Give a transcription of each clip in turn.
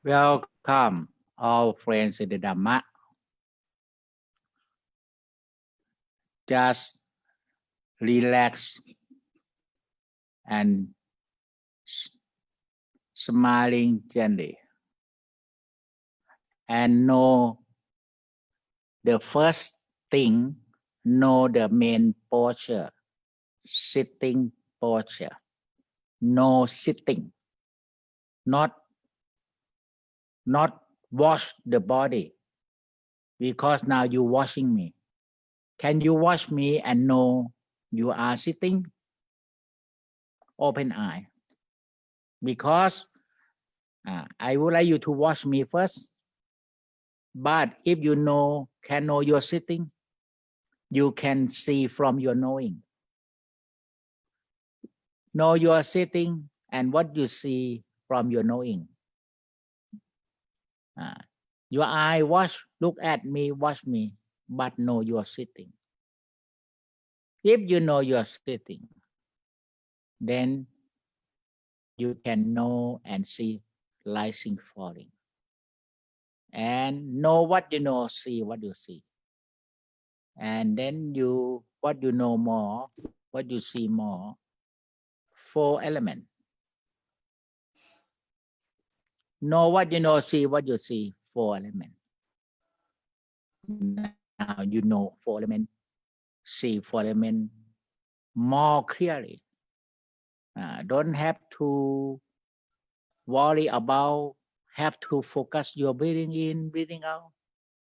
Welcome all friends in the Dhamma. Just relax and smiling gently. And know the first thing, know the main posture, sitting posture. No sitting, not wash the body, because now you washing me. Can you wash me and know you are sitting? Open eye. Because I would like you to wash me first. But if you can know you're sitting, you can see from your knowing. Know you are sitting and what you see from your knowing. Your eye look at me, watch me, but know you are sitting. If you know you are sitting, then you can know and see rising, falling. And know what you know, see what you see. And then what you know more, what you see more, 4 elements. Know what you know, see what you see, 4 elements. Now you know 4 elements, see 4 elements more clearly. Don't have to worry about, have to focus your breathing in, breathing out.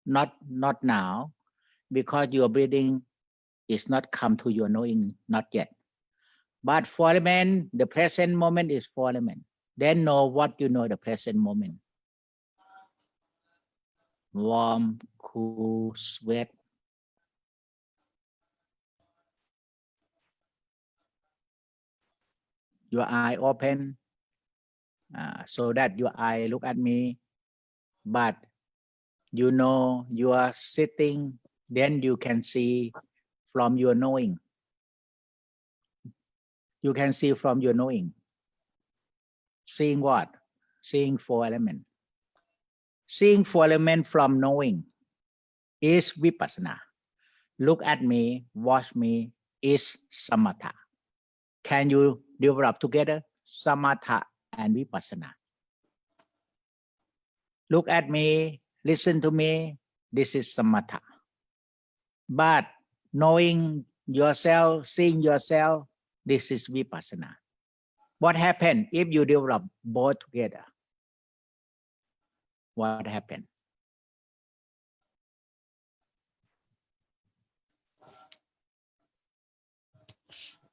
Not now, because your breathing is not come to your knowing, not yet. But 4 elements, the present moment is 4 elements. Then know what you know the present moment. Warm, cool, sweat. Your eye open, so that your eye look at me, but you know you are sitting, then you can see from your knowing. You can see from your knowing. Seeing what? Seeing 4 elements. Seeing 4 elements from knowing is vipassana. Look at me, watch me is samatha. Can you develop together samatha and vipassana? Look at me, listen to me, this is samatha. But knowing yourself, seeing yourself, this is vipassana. What happened if you develop both together? What happened?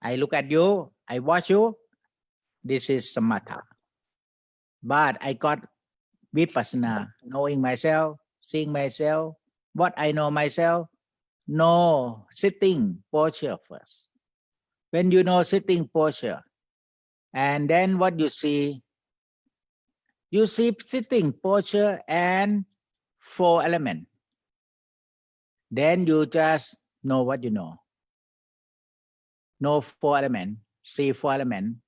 I look at you, I watch you, this is samatha. But I got vipassana, knowing myself, seeing myself, what I know myself, know sitting posture first. When you know sitting posture, and then what you see sitting posture and 4 elements. Then you just know what you know. Know 4 elements, see 4 elements.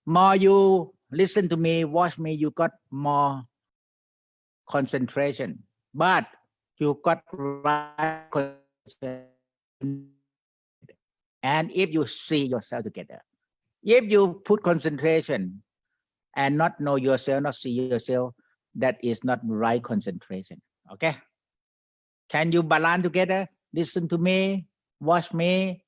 More you listen to me, watch me, you got more concentration. But you got right concentration. And if you see yourself together, if you put concentration and not know yourself, not see yourself, that is not right concentration. Okay? Can you balance together? Listen to me, watch me,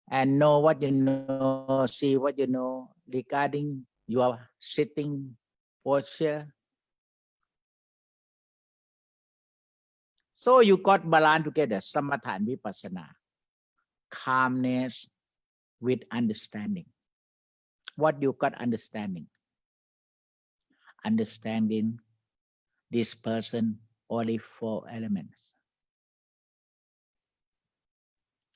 and know what you know, see what you know regarding your sitting posture. So you got balance together, samatha and vipassana. Calmness with understanding. What you got understanding? Understanding this person, only 4 elements.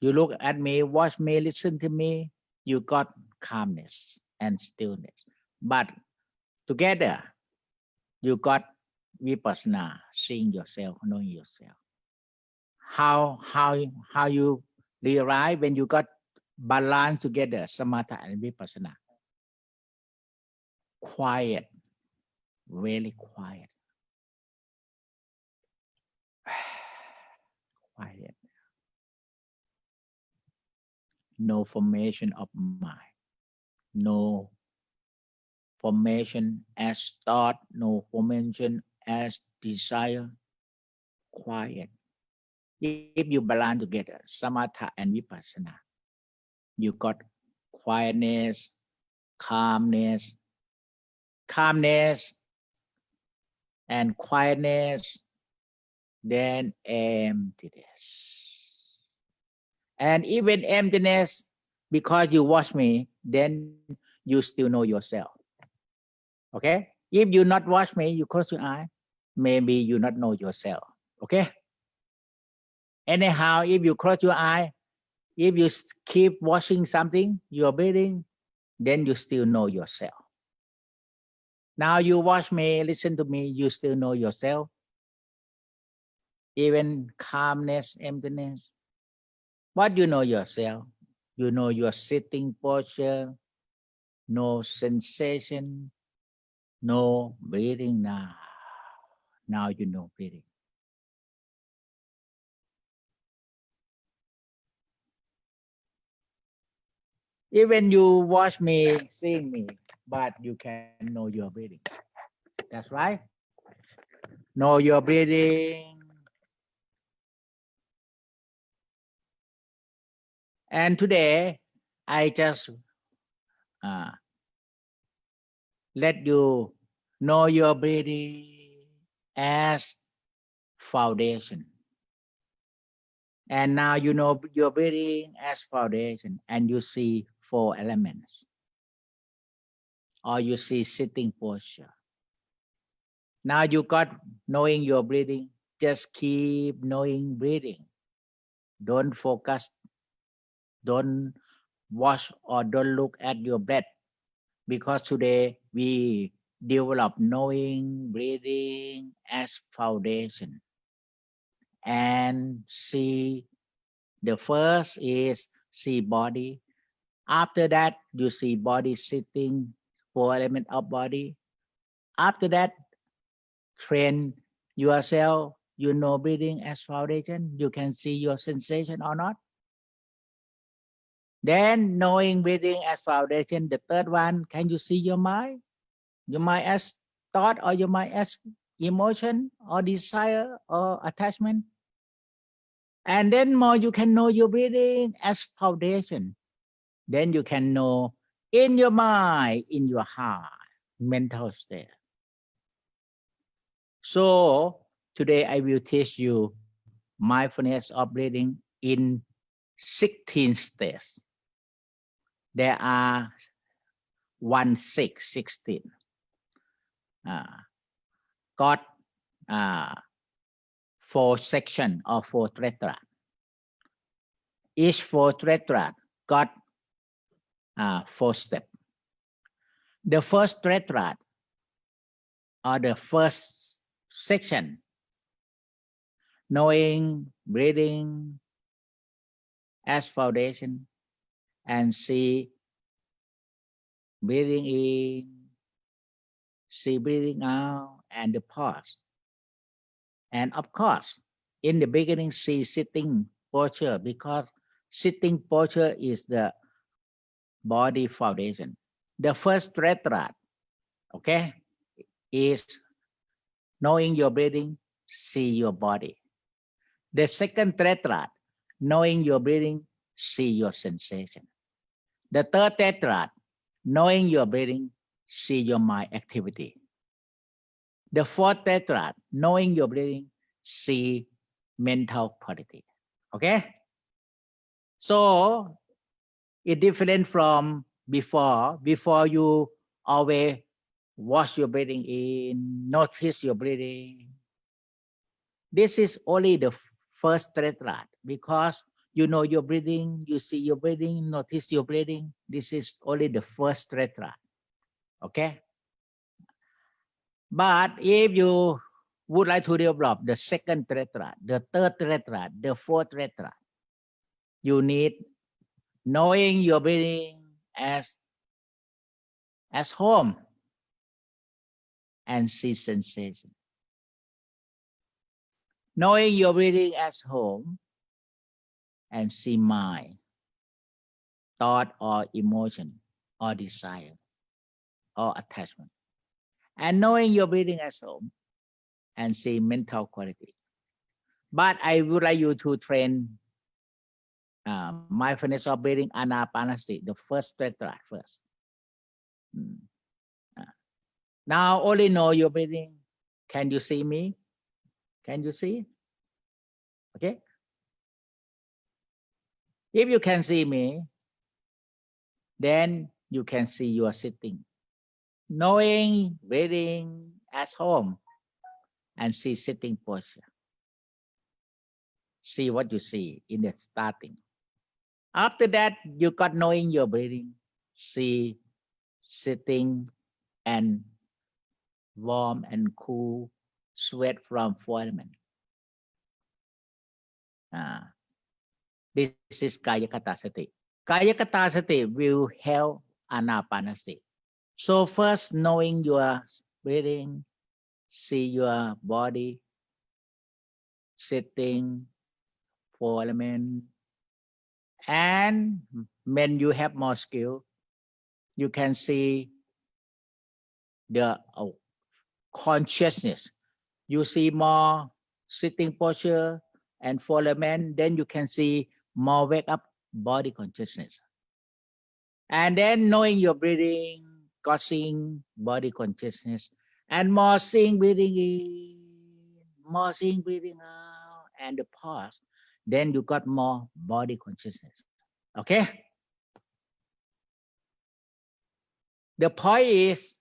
You look at me, watch me, listen to me, you got calmness and stillness. But together, you got vipassana, seeing yourself, knowing yourself. How you realize when you got balance together, samatha and vipassana? Quiet, Really quiet. Quiet. No formation of mind. No formation as thought. No formation as desire. Quiet. If you balance together, samatha and vipassana, you got quietness, calmness, and quietness, then emptiness. And even emptiness, because you watch me, then you still know yourself. Okay? If you not watch me, you close your eye, maybe you not know yourself. Okay? Anyhow, if you close your eye, if you keep watching something, you're breathing, then you still know yourself. Now you watch me, listen to me, you still know yourself. Even calmness, emptiness. What you know yourself? You know your sitting posture, no sensation, no breathing now. Now you know breathing. Even you watch me, seeing me, but you can know your breathing. That's right. Know your breathing. And today, I just uh, let you know your breathing as foundation. And now you know your breathing as foundation, and you see 4 elements, or you see sitting posture. Now you got knowing your breathing, just keep knowing breathing. Don't focus, don't watch or don't look at your breath, because today we develop knowing breathing as foundation. And see, the first is see body. After that, you see body sitting, 4 elements of body. After that, train yourself, you know breathing as foundation. You can see your sensation or not. Then knowing breathing as foundation, the third one, can you see your mind? Your mind as thought, or your mind as emotion or desire or attachment? And then more you can know your breathing as foundation. Then you can know in your mind, in your heart, mental state. So today I will teach you mindfulness of breathing in 16 states. There are 16. Got 4 sections or 4 tetrad. Each 4 tetrad got 4 steps. The first tetrad, or the first section, knowing breathing as foundation, and see breathing in, see breathing out, and the pause. And of course, in the beginning, see sitting posture, because sitting posture is the body foundation. The first tetrad, okay, is knowing your breathing, see your body. The second tetrad, knowing your breathing, see your sensation. The third tetrad, knowing your breathing, see your mind activity. The fourth tetrad, knowing your breathing, see mental quality. Okay? So it's different from before. Before you always watch your breathing in, notice your breathing. This is only the first tetrad, because you know your breathing, you see your breathing, notice your breathing. This is only the first tetrad. Okay? But if you would like to develop the second tetrad, the third tetrad, the fourth tetrad, you need knowing your breathing as home. and see sensation. Knowing your breathing at home and see mind, thought or emotion or desire or attachment. And knowing your breathing at home and see mental quality. But I would like you to train mindfulness of breathing, anapanasati, the first tetrad first. Now only know your breathing. Can you see me? Can you see? Okay. If you can see me, then you can see you are sitting. Knowing breathing at home and see sitting posture. See what you see in the starting. After that, you got knowing your breathing, see sitting and warm and cool sweat from four elements. This is Kaya Kata Sati. Kaya Kata Sati will help Anapanasati. So first, knowing your breathing, see your body sitting, four elements, and when you have more skill, you can see the consciousness. You see more sitting posture and four elements, then you can see more wake up body consciousness. And then knowing your breathing, causing body consciousness, and more seeing breathing in, more seeing breathing out, and the pause, then you got more body consciousness. Okay? The point is,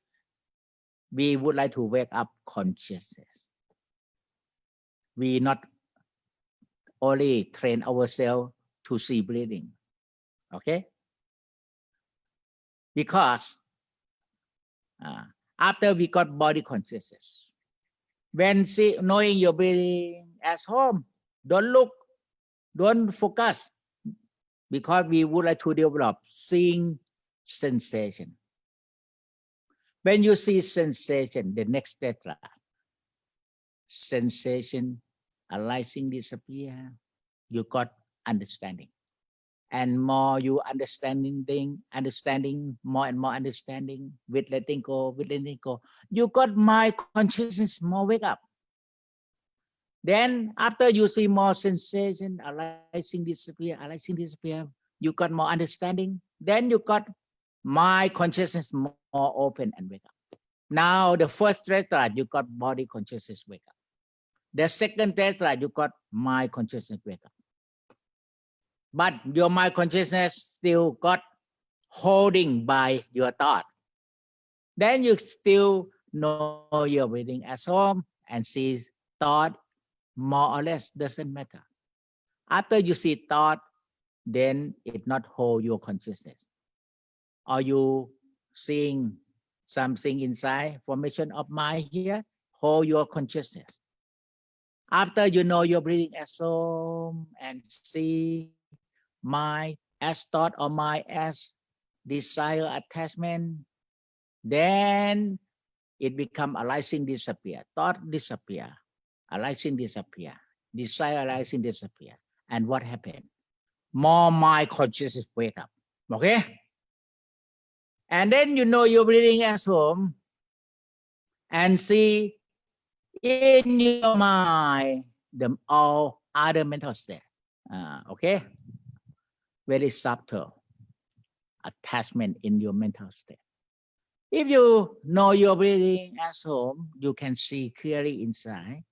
we would like to wake up consciousness. We not only train ourselves to see breathing. Okay? Because after we got body consciousness, when knowing your breathing at home, don't look, don't focus, because we would like to develop seeing sensation. When you see sensation, the next tetra, sensation arising, disappear, you got understanding. And more you understanding, more and more understanding, with letting go, you got my consciousness more wake up. Then after you see more sensation, arising, disappear, you got more understanding. Then you got my consciousness more open and wake up. Now the first tetrad, you got body consciousness wake up. The second tetrad, you got my consciousness wake up. But your mind consciousness still got holding by your thought. Then you still know your breathing at home and see thought more or less doesn't matter. After you see thought, then it not hold your consciousness. Are you seeing something inside, formation of mind here, hold your consciousness. After you know your breathing at home and see mind as thought or mind as desire attachment, then it become arising, disappear, thought disappear, arising, disappear, desire arising, disappear. And what happened? More mind consciousness wake up. Okay? And then you know you're breathing at home and see in your mind the all other mental state. Okay? Very subtle attachment in your mental state. If you know your breathing at home, you can see clearly inside.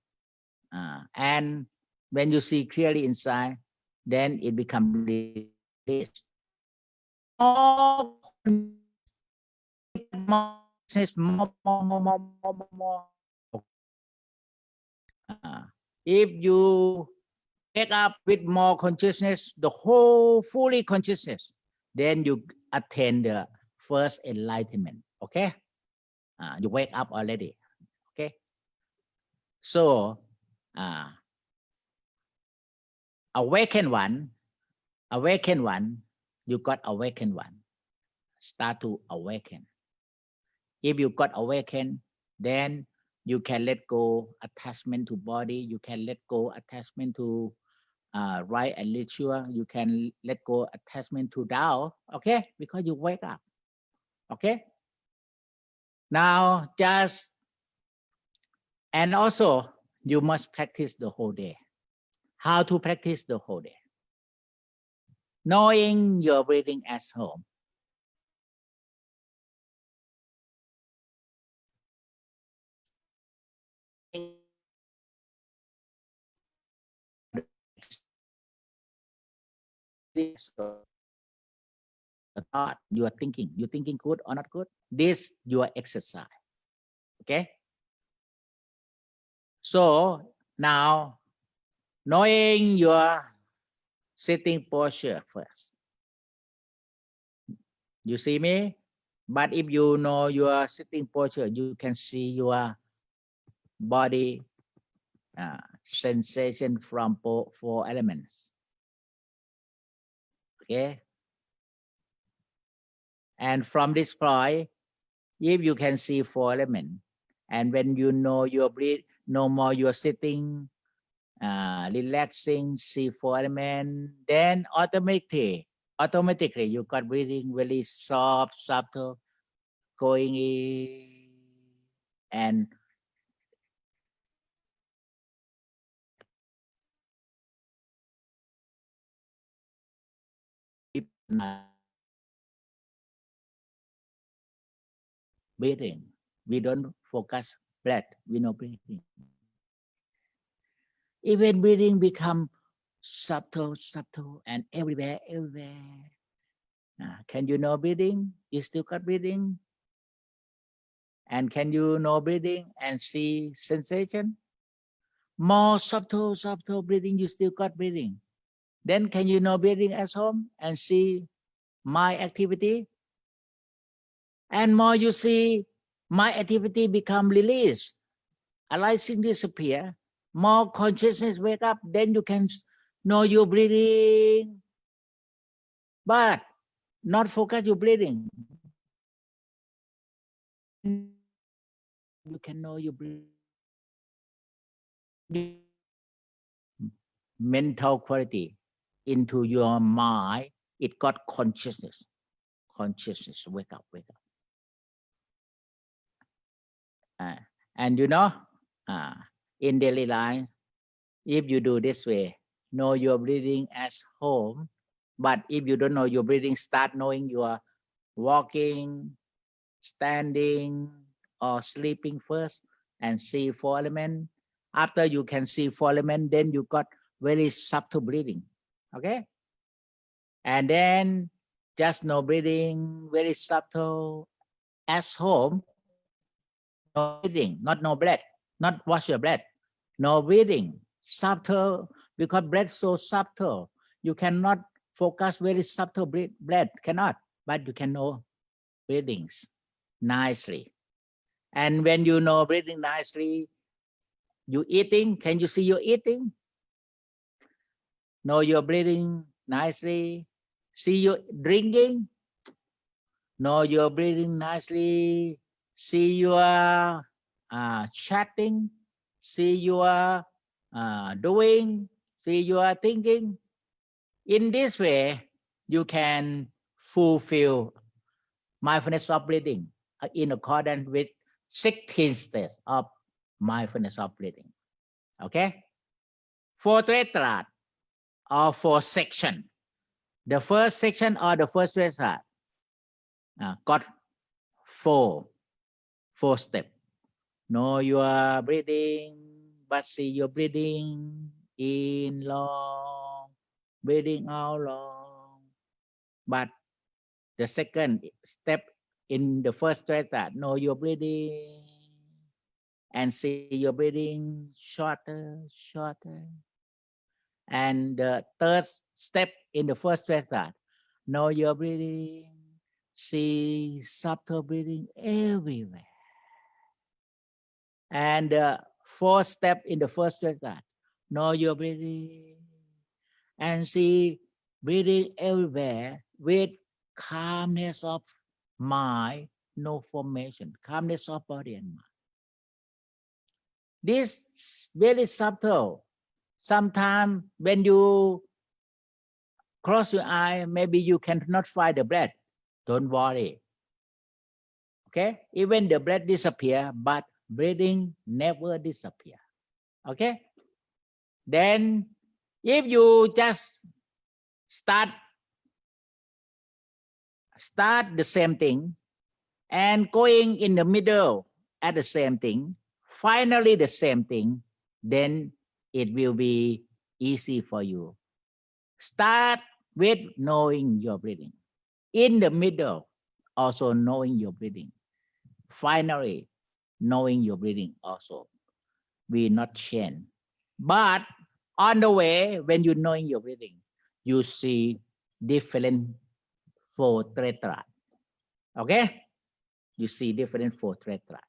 And when you see clearly inside, then it becomes released. More. If you wake up with more consciousness, the whole fully consciousness, then you attain the first enlightenment. Okay? You wake up already. Okay? So, awaken one, you got awakened one. Start to awaken. If you got awakened, then you can let go attachment to body. You can let go attachment to right and ritual. You can let go attachment to Tao. Okay, because you wake up. Okay. Now just, and also you must practice the whole day. How to practice the whole day? Knowing your breathing at home. Thought you are thinking good or not good, this your exercise. Okay, so now knowing your sitting posture first, you see me, but if you know your sitting posture, you can see your body sensation from four elements. Okay, and from this point, if you can see four elements, and when you know your breathe, no more you're sitting, relaxing, see four elements, then automatically you got breathing really soft, subtle, going in, and breathing. We don't focus breath, we know breathing. Even breathing become subtle, and everywhere. Can you know breathing? You still got breathing? And can you know breathing and see sensation? More subtle breathing, you still got breathing. Then can you know breathing at home and see my activity? And more you see my activity become released, arising disappear, more consciousness wake up, then you can know your breathing, but not focus your breathing. You can know your breathing. Mental quality into your mind, it got consciousness. Wake up. And you know, in daily life, if you do this way, know your breathing as home, but if you don't know your breathing, start knowing your walking, standing, or sleeping first, and see four elements. After you can see four elements, then you got very subtle breathing. Okay, and then just know breathing very subtle as home. No breathing, not no breath, not wash your breath. No breathing, subtle, because breath so subtle. You cannot focus very subtle breath, cannot, but you can know breathings nicely. And when you know breathing nicely, you eating, can you see your eating? Know your breathing nicely. See you drinking, know your breathing nicely. See your chatting, see your doing, see your thinking. In this way, you can fulfill mindfulness of breathing in accordance with 16 steps of mindfulness of breathing. Okay? 4 tetrad or 4 section. The first section or the first tetrad got four steps. Know your breathing, but see your breathing in long, breathing out long. But the second step in the first tetrad, know your breathing and see your breathing shorter. And the third step in the first tetrad, know your breathing, see subtle breathing everywhere. And the fourth step in the first tetrad, know your breathing and see breathing everywhere with calmness of mind, no formation, calmness of body and mind. This is very subtle. Sometimes when you close your eye, maybe you cannot find the breath. Don't worry. Okay, even the breath disappear, but breathing never disappear. Okay, then if you just start the same thing and going in the middle at the same thing, finally the same thing, then it will be easy for you. Start with knowing your breathing. In the middle, also knowing your breathing. Finally, knowing your breathing also will not change. But on the way, when you knowing your breathing, you see different four tetra. Okay? You see different four tetra.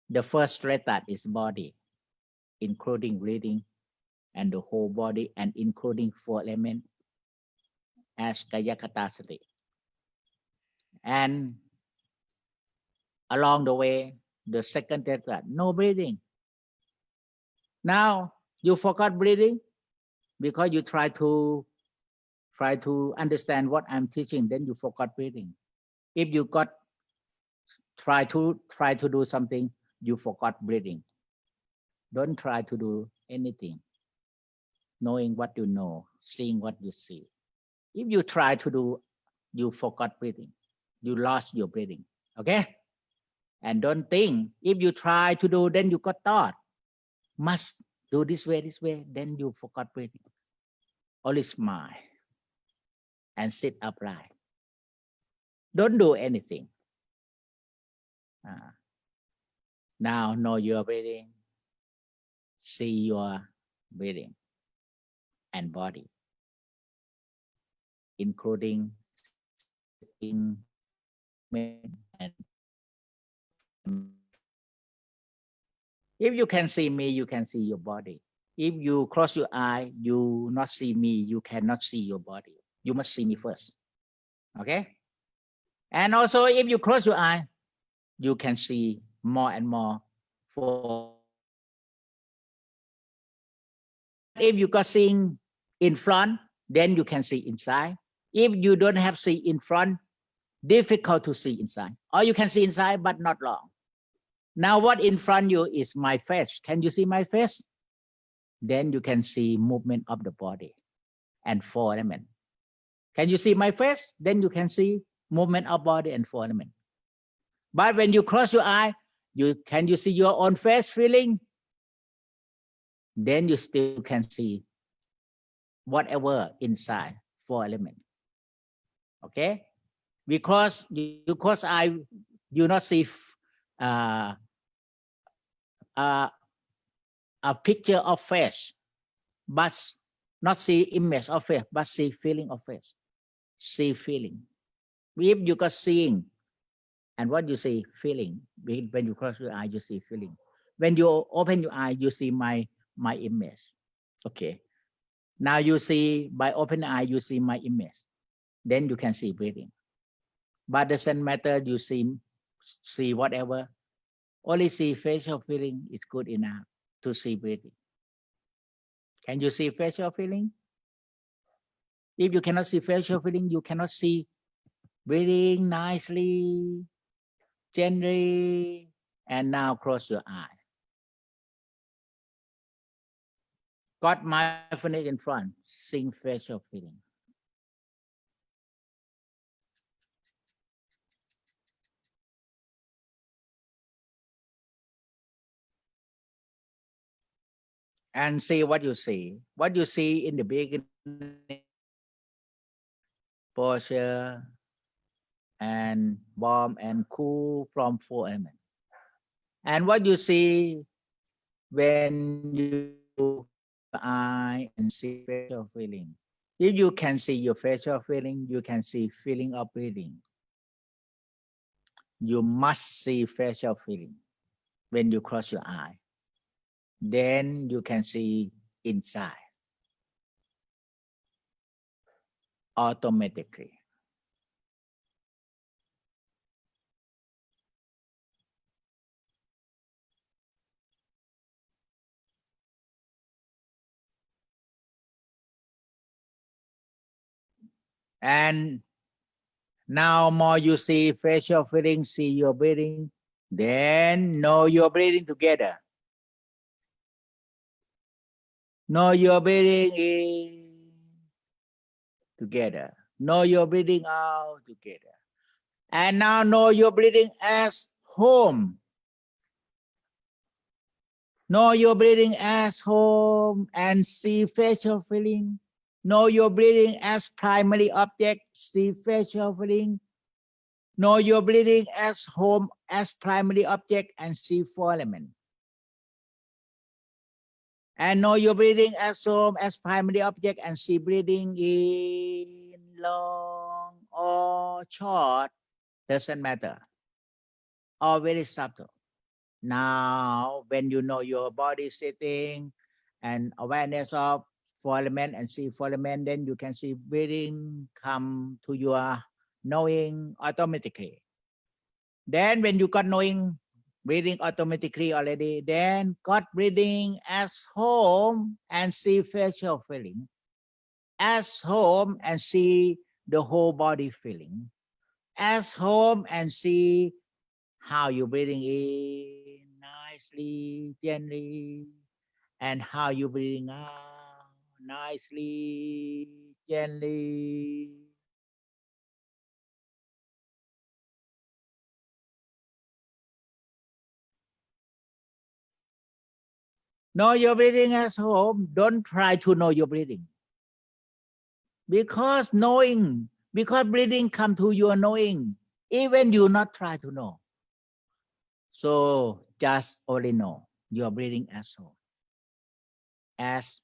The first tetra is body, including breathing and the whole body and including four elements as Kayakata Sati. And along the way, the second tetra, no breathing. Now you forgot breathing because you try to understand what I'm teaching, then you forgot breathing. If you try to do something, you forgot breathing. Don't try to do anything. Knowing what you know, seeing what you see. If you try to do, you forgot breathing. You lost your breathing. Okay? And don't think if you try to do, then you got thought. Must do this way, then you forgot breathing. Only smile and sit upright. Don't do anything. Now know your breathing. See your breathing and body, including sitting and if you can see me, you can see your body. If you close your eye, you not see me, you cannot see your body. You must see me first. Okay? And also if you close your eye, you can see more and more. For if you got seeing in front, then you can see inside. If you don't have see in front, difficult to see inside. Or you can see inside, but not long. Now what in front you is my face. Can you see my face? Then you can see movement of the body and four elements. Can you see my face? Then you can see movement of body and four elements. But when you close your eye, can you see your own face feeling? Then you still can see whatever inside four elements. Okay? Because you not see a picture of face, but not see image of face, but see feeling of face. See feeling. If you got seeing, and what you see, feeling. When you close your eye, you see feeling. When you open your eye, you see my image. Okay. Now you see by open eye, you see my image. Then you can see breathing. But doesn't matter. You see whatever. Only see facial feeling is good enough to see breathing. Can you see facial feeling? If you cannot see facial feeling, you cannot see breathing nicely, gently, and now close your eye. Got mindfulness in front, seeing facial feeling. And see what you see. What you see in the beginning, posture, and warm and cool from four elements. And what you see when you eye and see facial feeling. If you can see your facial feeling, you can see feeling of breathing. You must see facial feeling when you close your eye. Then you can see inside automatically. And now more you see facial feeling, see your breathing, then know your breathing together. Know your breathing in together. Know your breathing out together. And now know your breathing as home. Know your breathing as home and see facial feeling. Know your breathing as primary object, see facial feeling. Know your breathing as home as primary object and see four elements. And know your breathing as home as primary object and see breathing in long or short, doesn't matter, or very subtle. Now, when you know your body sitting and awareness of four element and see four element, then you can see breathing come to your knowing automatically. Then when you got knowing breathing automatically already, then got breathing as home and see facial feeling. As home and see the whole body feeling. As home and see how you're breathing in nicely, gently, and how you're breathing out nicely, gently. Know your breathing as home. Don't try to know your breathing. Because breathing come to your knowing, even you not try to know. So just only know your breathing as home. As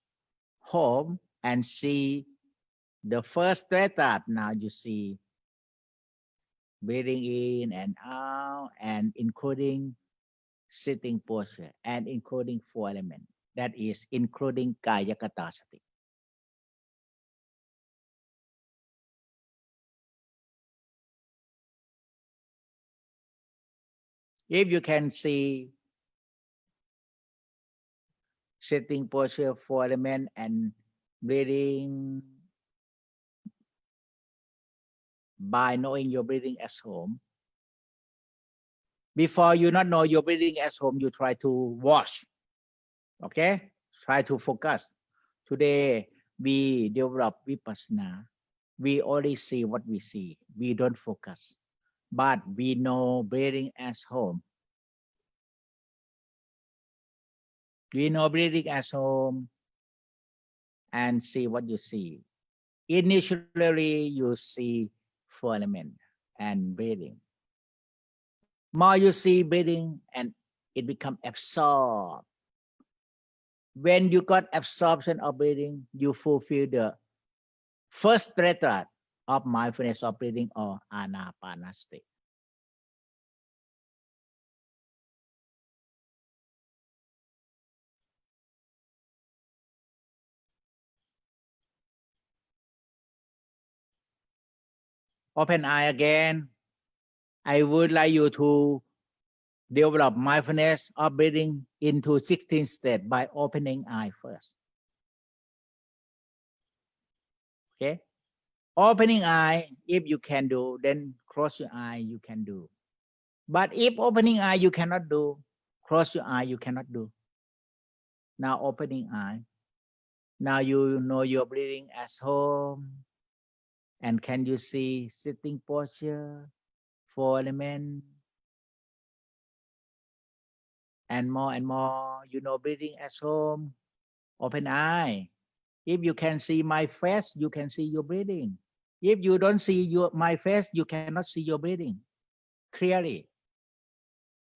home and see the first theta. Now you see breathing in and out and including sitting posture and including four elements. That is including kaya katasati. If you can see sitting posture, four element and breathing by knowing your breathing as home. Before you not know your breathing as home, you try to watch. Okay? Try to focus. Today, we develop vipassana. We only see what we see. We don't focus. But we know breathing as home. We know breathing as home and see what you see. Initially, you see four elements and breathing. More you see breathing and it become absorbed. When you got absorption of breathing, you fulfill the first thread of mindfulness of breathing or anapanasati. Open eye again. I would like you to develop mindfulness of breathing into 16 steps by opening eye first. Okay. Opening eye, if you can do, then close your eye, you can do. But if opening eye you cannot do, close your eye you cannot do. Now opening eye. Now you know your breathing as home. And can you see sitting posture, four element, and more, you know, breathing as home, open eye. If you can see my face, you can see your breathing. If you don't see my face, you cannot see your breathing clearly.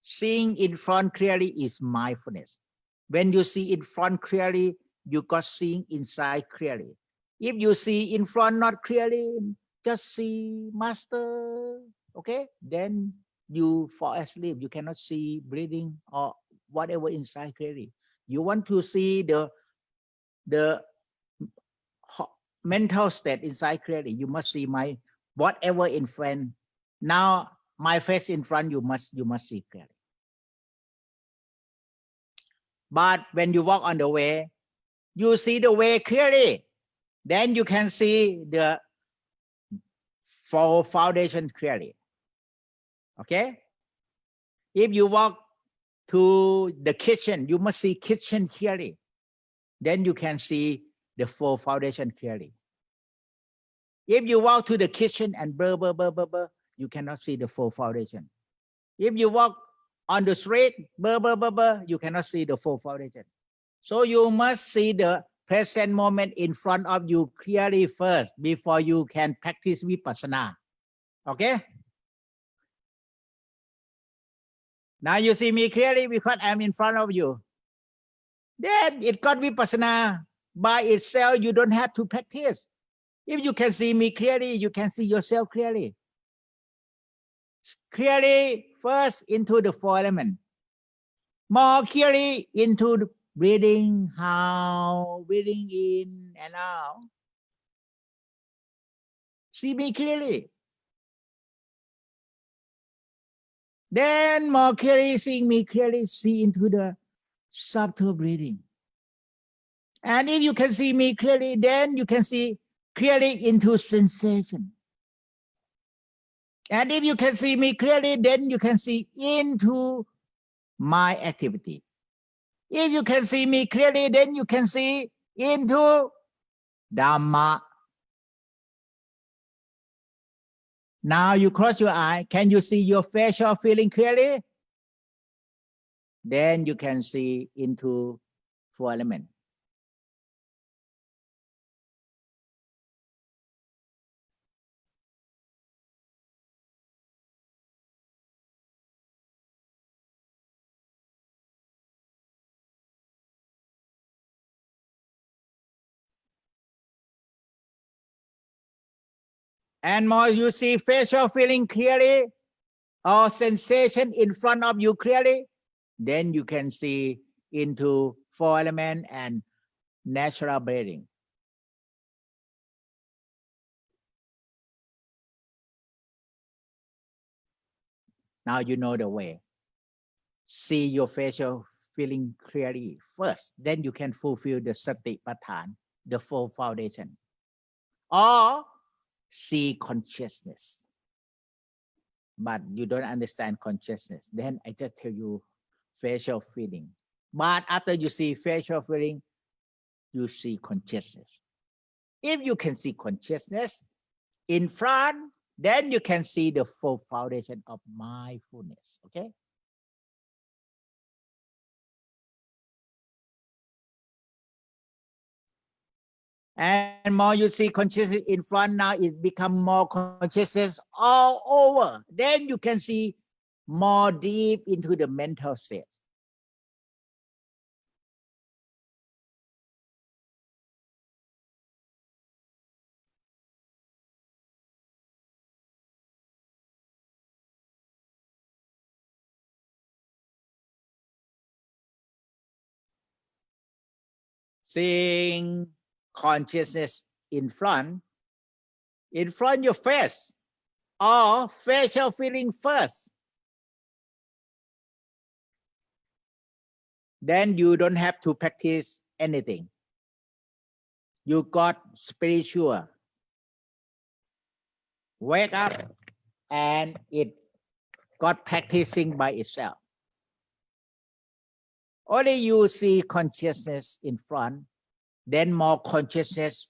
Seeing in front clearly is mindfulness. When you see in front clearly, you got seeing inside clearly. If you see in front not clearly, just see master, okay? Then you fall asleep. You cannot see breathing or whatever inside clearly. You want to see the mental state inside clearly. You must see my whatever in front. Now my face in front, you must see clearly. But when you walk on the way, you see the way clearly. Then you can see the four foundation clearly. Okay. If you walk to the kitchen, you must see kitchen clearly. Then you can see the four foundation clearly. If you walk to the kitchen and blur, you cannot see the four foundation. If you walk on the street, you cannot see the four foundation. So you must see the present moment in front of you clearly first before you can practice vipassana. Okay? Now you see me clearly because I'm in front of you. Then it got vipassana by itself. You don't have to practice. If you can see me clearly, you can see yourself clearly. Clearly first into the four elements. More clearly into the breathing out, breathing in and out. See me clearly. Then more clearly, seeing me clearly, see into the subtle breathing. And if you can see me clearly, then you can see clearly into sensation. And if you can see me clearly, then you can see into my activity. If you can see me clearly, then you can see into Dhamma. Now you close your eye. Can you see your facial feeling clearly? Then you can see into four elements. And more you see facial feeling clearly or sensation in front of you clearly, then you can see into four elements and natural breathing. Now you know the way. See your facial feeling clearly first, then you can fulfill the satipatthana, the four foundation. Or see consciousness. But you don't understand consciousness. Then I just tell you facial feeling. But after you see facial feeling, you see consciousness. If you can see consciousness in front, then you can see the full foundation of mindfulness. Okay. And more you see consciousness in front, now it become more consciousness all over. Then you can see more deep into the mental state. Seeing consciousness in front your face, or facial feeling first. Then you don't have to practice anything. You got spiritual. Wake up and it got practicing by itself. Only you see consciousness in front, then more consciousness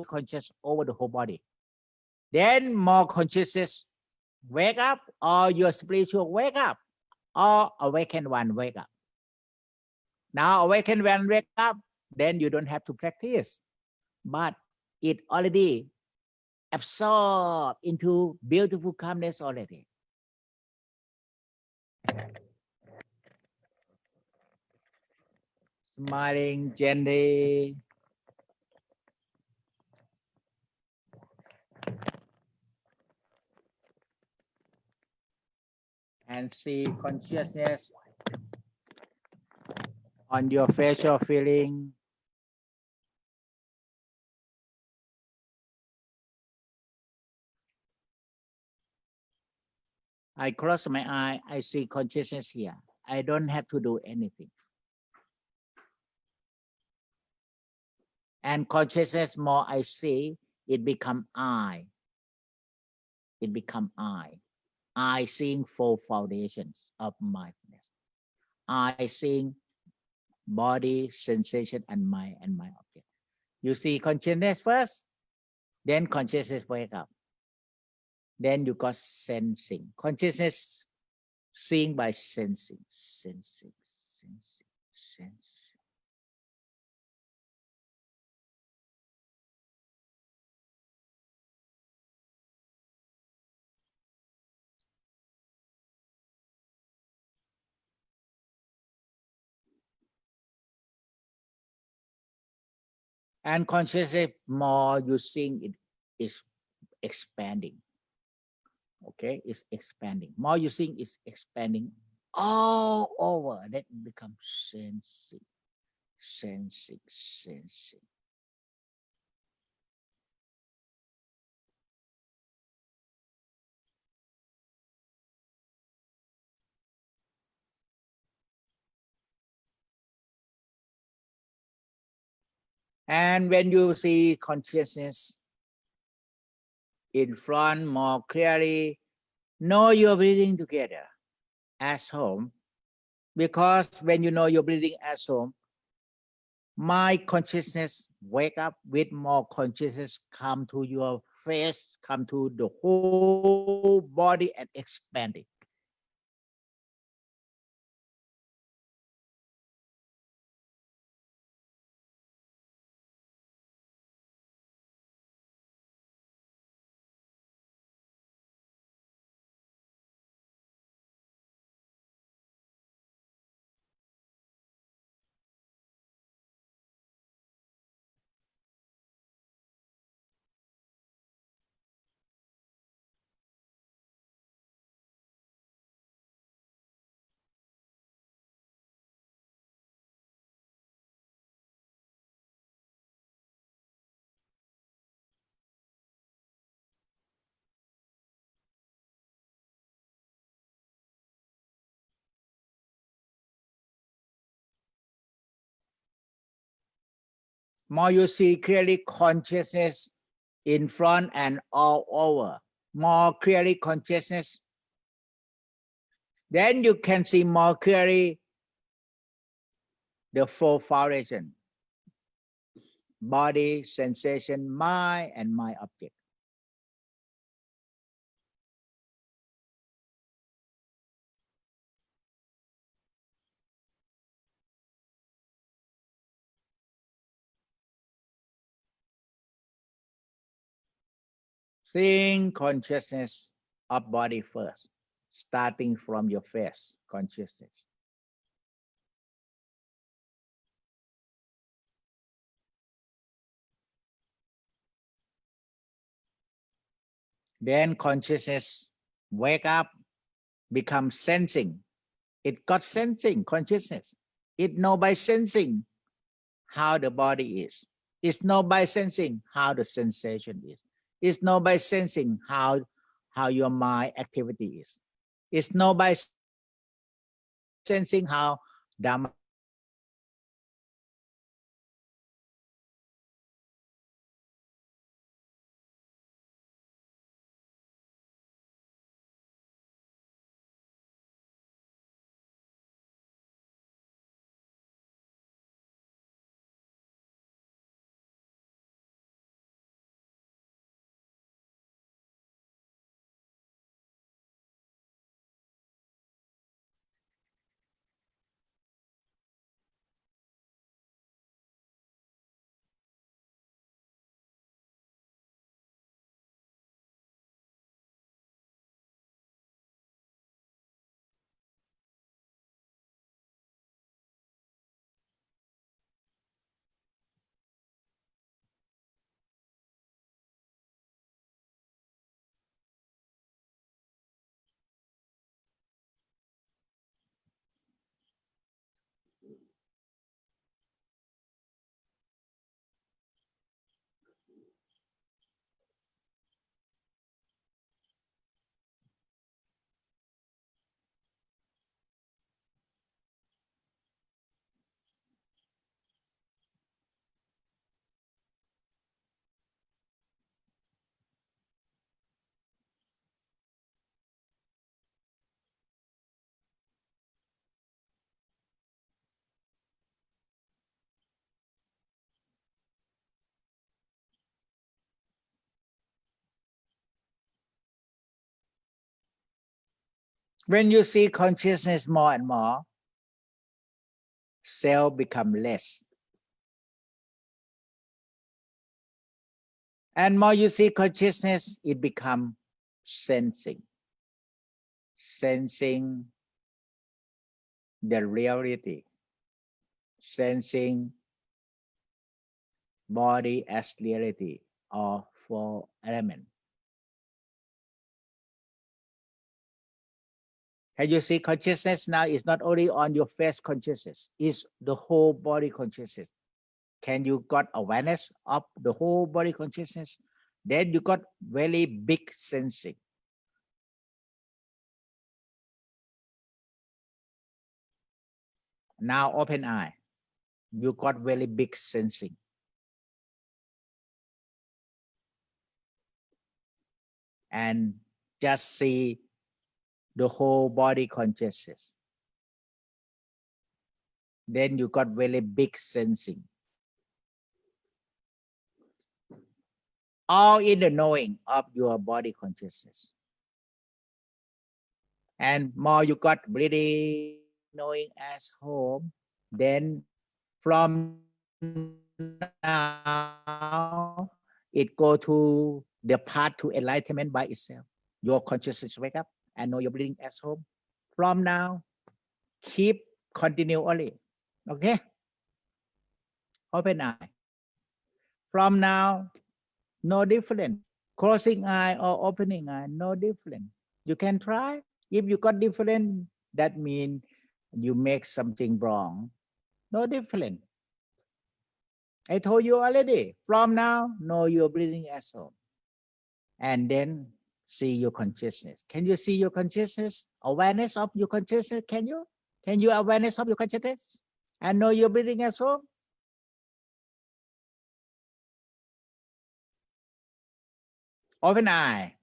conscious over the whole body. Then more consciousness wake up, or your spiritual wake up, or awakened one wake up. Now awakened one wake up, then you don't have to practice, but it already absorbed into beautiful calmness already. Smiling gently. And see consciousness on your facial feeling. I close my eye, I see consciousness here. I don't have to do anything. And consciousness more I see, it become I. It become I. I seeing four foundations of mindfulness. I seeing body, sensation, and mind object. You see consciousness first, then consciousness wake up. Then you got sensing. Consciousness seeing by sensing, sensing, sensing, sensing. And consciousness more you seeing it is expanding. Okay, it's expanding. More you seeing is expanding all over. That becomes sensing, sensing, sensing. And when you see consciousness in front more clearly, know you're breathing together as home. Because when you know you're breathing as home, my consciousness wake up with more consciousness come to your face, come to the whole body and expand it. More you see clearly consciousness in front and all over. More clearly consciousness. Then you can see more clearly the four foundation. Body, sensation, mind, and mind object. Seeing consciousness of body first, starting from your face, consciousness. Then consciousness wake up, become sensing. It got sensing consciousness. It know by sensing how the body is. It's know by sensing how the sensation is. It's know by sensing how your mind activity is. It's know by sensing how Dharma When you see consciousness more and more, cell become less. And more you see consciousness, it become sensing. Sensing the reality. Sensing body as reality or four element. Can you see consciousness now is not only on your face consciousness, it's the whole body consciousness. Can you got awareness of the whole body consciousness? Then you got very big sensing. Now open eye. You got very big sensing. And just see the whole body consciousness. Then you got very big sensing. All in the knowing of your body consciousness. And more you got really knowing as home, then from now it go to the path to enlightenment by itself. Your consciousness wake up and know you're breathing as home. From now, keep continually. Okay? Open eye. From now, no different. Closing eye or opening eye, no different. You can try. If you got different, that means you make something wrong. No different. I told you already. From now, know you're breathing as home. And then see your consciousness. Can you see your consciousness? Awareness of your consciousness, can you? Can you awareness of your consciousness? And know you're breathing as home? Open eye.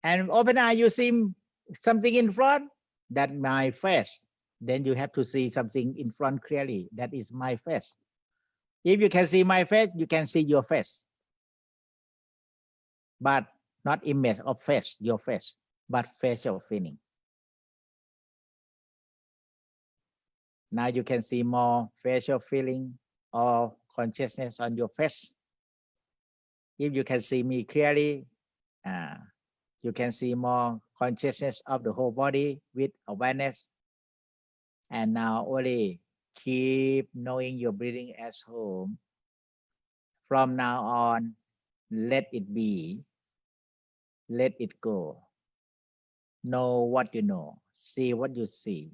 And open eye, you see something in front? That my face. Then you have to see something in front clearly. That is my face. If you can see my face, you can see your face. But not image of face, your face, but facial feeling. Now you can see more facial feeling or consciousness on your face. If you can see me clearly, you can see more consciousness of the whole body with awareness. And now only keep knowing your breathing as home. From now on, let it be, let it go. Know what you know, see what you see.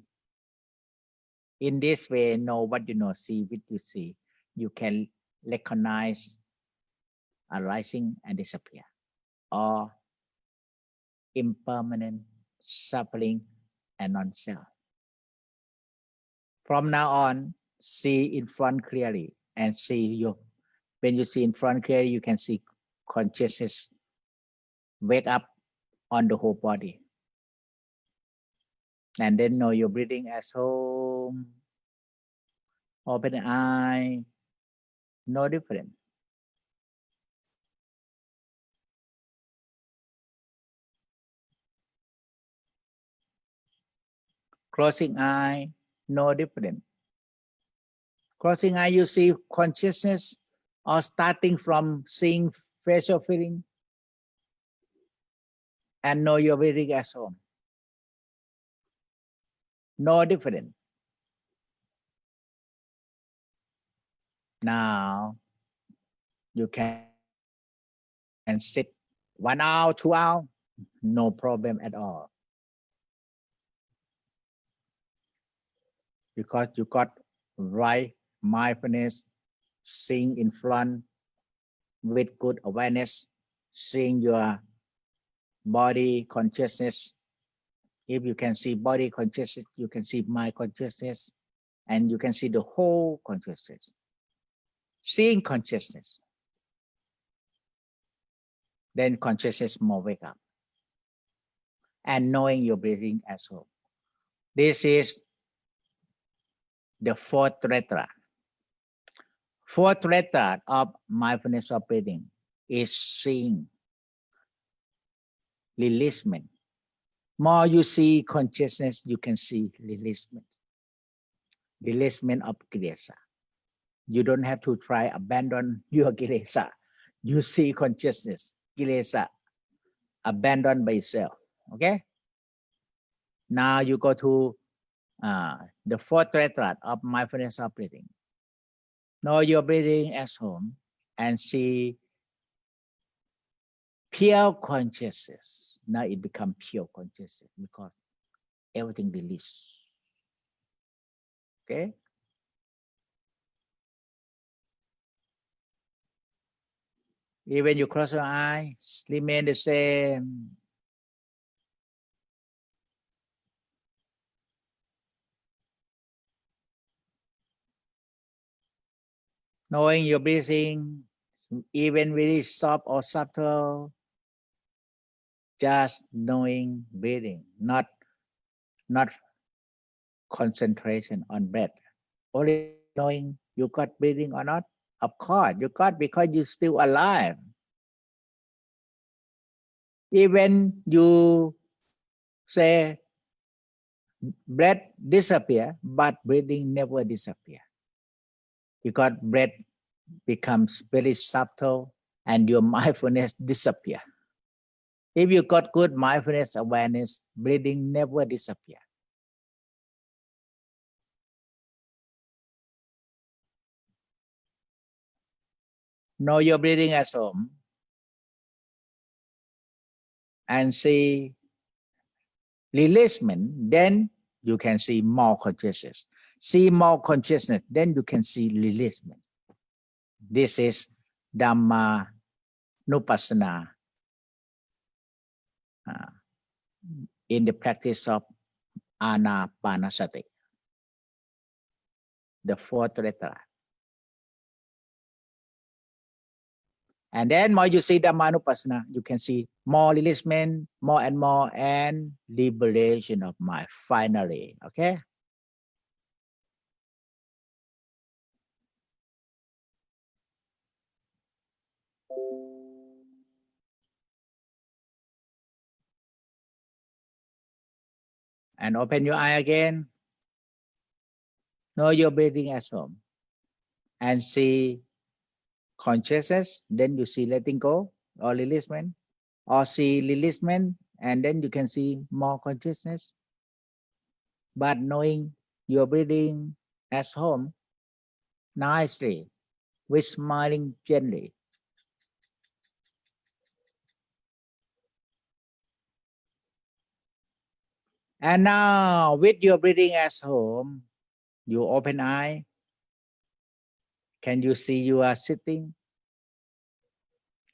In this way, know what you know, see what you see. You can recognize arising and disappear, or impermanent, suffering, and non-self. From now on, see in front clearly and see your. When you see in front clearly, you can see consciousness wake up on the whole body. And then know you're breathing as home. Open the eye, no different. Closing eye, no different. Closing eye, you see consciousness or starting from seeing facial feeling and know you're breathing as home. No different. Now you can sit 1 hour, 2 hours, no problem at all. Because you got right mindfulness, seeing in front with good awareness, seeing your body consciousness. If you can see body consciousness, you can see mind consciousness, and you can see the whole consciousness. Seeing consciousness, then consciousness more wake up. And knowing your breathing as well. This is the fourth letter. Fourth letter of mindfulness of breathing is seeing, releasement. More you see consciousness, you can see releasement of kilesa. You don't have to try abandon your kilesa. You see consciousness, kilesa, abandoned by itself. Okay. Now you go to the fourth retreat of mindfulness of breathing. Know your breathing as home and see pure consciousness. Now it becomes pure consciousness because everything released. Okay. Even you close your eyes, remain the same. Knowing your breathing, even very soft or subtle, just knowing breathing, not concentration on breath. Only knowing you got breathing or not. Of course, you got because you're still alive. Even you say breath disappear, but breathing never disappear. Because breath becomes very subtle and your mindfulness disappear. If you got good mindfulness awareness, breathing never disappear. Know your breathing at home and see releasement, then you can see more consciousness. See more consciousness, then you can see releasement. This is Dhamma Nupassana in the practice of Anapanasati, the fourth retreat. And then more you see Dhamma Nupassana, you can see more releasement, more and more, and liberation of mind, finally, okay? And open your eye again. Know your breathing as home. And see consciousness, then you see letting go or releasement, or see releasement, and then you can see more consciousness. But knowing your breathing as home nicely, with smiling gently. And now with your breathing as home, you open eye. Can you see you are sitting?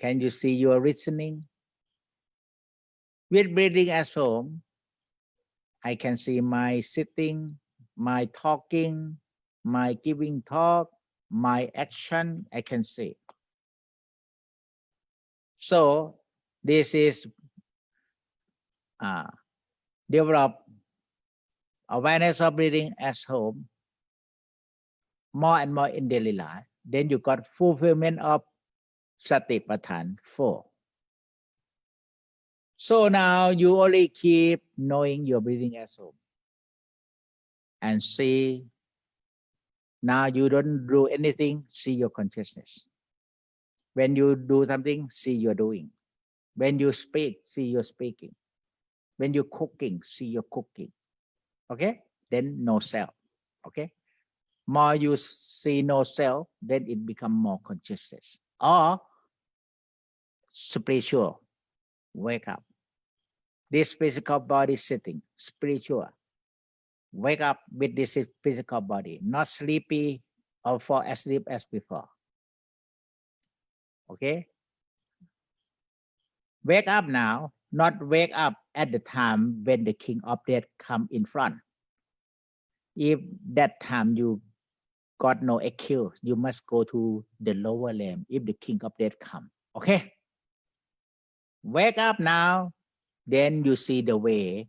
Can you see you are listening? With breathing as home, I can see my sitting, my talking, my giving talk, my action, I can see. So this is develop awareness of breathing as home more and more in daily life. Then you got fulfillment of Satipatthana 4. So now you only keep knowing your breathing as home. And see, now you don't do anything, see your consciousness. When you do something, see you're doing. When you speak, see you're speaking. When you're cooking, see you're cooking. Okay? Then no self. Okay? More you see no self, then it become more consciousness. Or spiritual, wake up. This physical body sitting, spiritual. Wake up with this physical body, not sleepy or fall asleep as before. Okay? Wake up now, not wake up at the time when the king of death come in front. If that time you got no excuse, you must go to the lower realm if the king of death come. Okay? Wake up now, then you see the way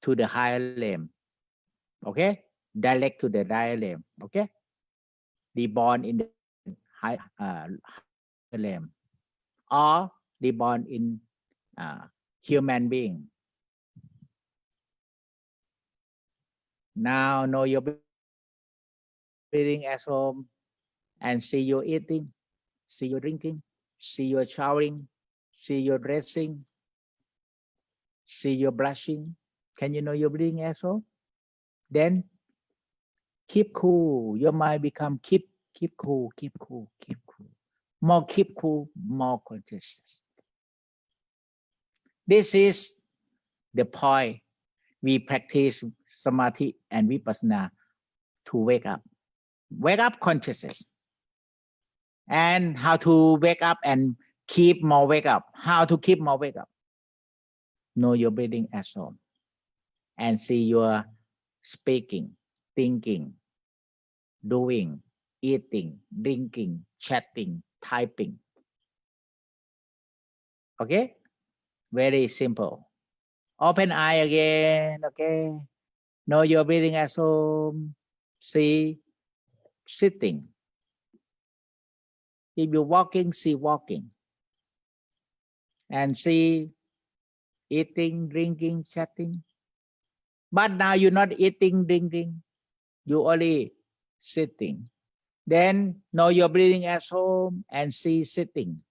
to the higher realm. Okay? Direct to the higher realm. Okay? Be born in the high realm, or be born in human being. Now know your breathing as home and see your eating, see your drinking, see your showering, see your dressing, see your brushing. Can you know your breathing as home? Then keep cool. Your mind become keep cool, keep cool, keep cool. More keep cool, more consciousness. This is the point we practice samadhi and vipassana to wake up. Wake up consciousness. And how to wake up and keep more wake up. How to keep more wake up. Know your breathing as home. And see your speaking, thinking, doing, eating, drinking, chatting, typing. Okay? Very simple. Open eye again. Okay? Know your breathing as home. See sitting. If you're walking, see walking. And see eating, drinking, chatting. But now you're not eating, drinking. You only sitting. Then know your breathing at home and see sitting.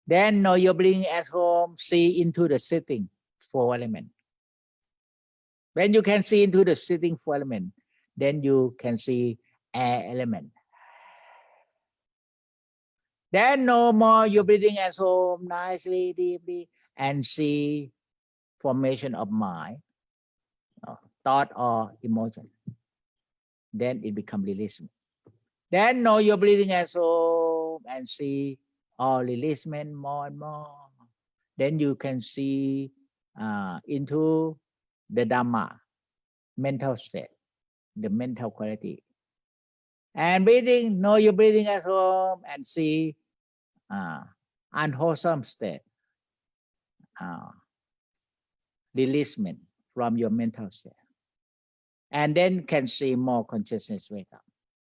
Then know your breathing at home, see into the sitting four element. When you can see into the sitting four element, then you can see air element. Then no more you're breathing at home nicely, deeply, and see formation of mind, thought or emotion. Then it becomes releasement. Then know you're breathing at home and see all releasement more and more. Then you can see into the Dhamma, mental state, the mental quality. And breathing, know you're breathing at home and see unwholesome state, releasement from your mental state. And then can see more consciousness wake up.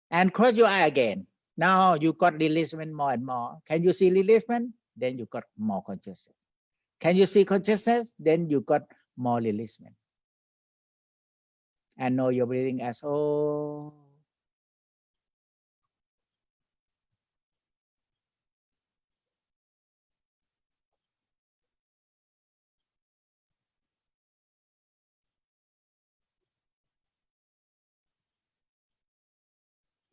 And close your eye again. Now you got releasement more and more. Can you see releasement? Then you got more consciousness. Can you see consciousness? Then you got more releasement. And know your breathing as oh.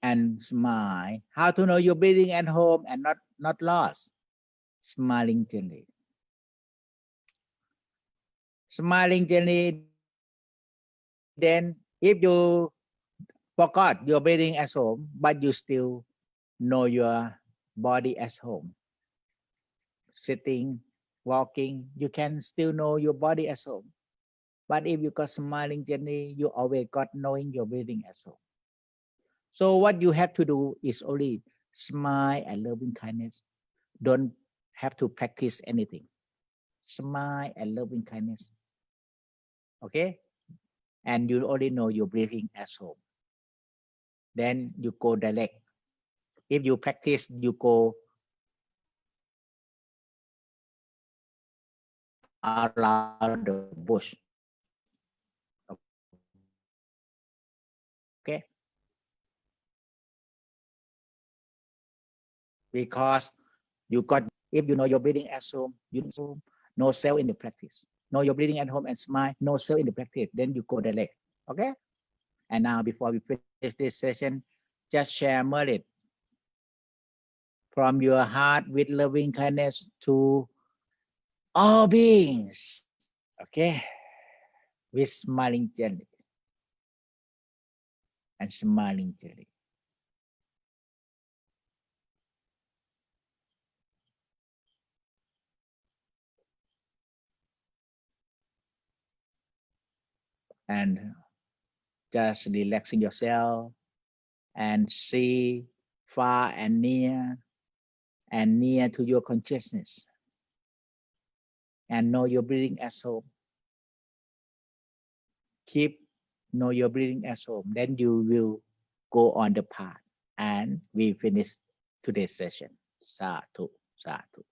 And smile. How to know you're breathing at home and not lost? Smiling gently. Smiling gently. Then if you forgot you're breathing at home, but you still know your body as home. Sitting, walking, you can still know your body as home. But if you got smiling gently, you always got knowing your breathing as home. So what you have to do is only smile and loving kindness. Don't have to practice anything. Smile and loving kindness. Okay? And you already know your breathing as home. Then you go direct. If you practice, you go around the bush. Okay? Because you got, if you know your breathing at home, you know, no self in the practice. Know your breathing at home and smile, no self in the practice. Then you go direct. Okay? And now before we finish this session, just share merit from your heart with loving kindness to all beings. Okay? With smiling gently. And smiling gently. And just relaxing yourself and see far and near to your consciousness. And know your breathing as home. Keep know your breathing as home. Then you will go on the path. And we finish today's session. Sadhu, sadhu.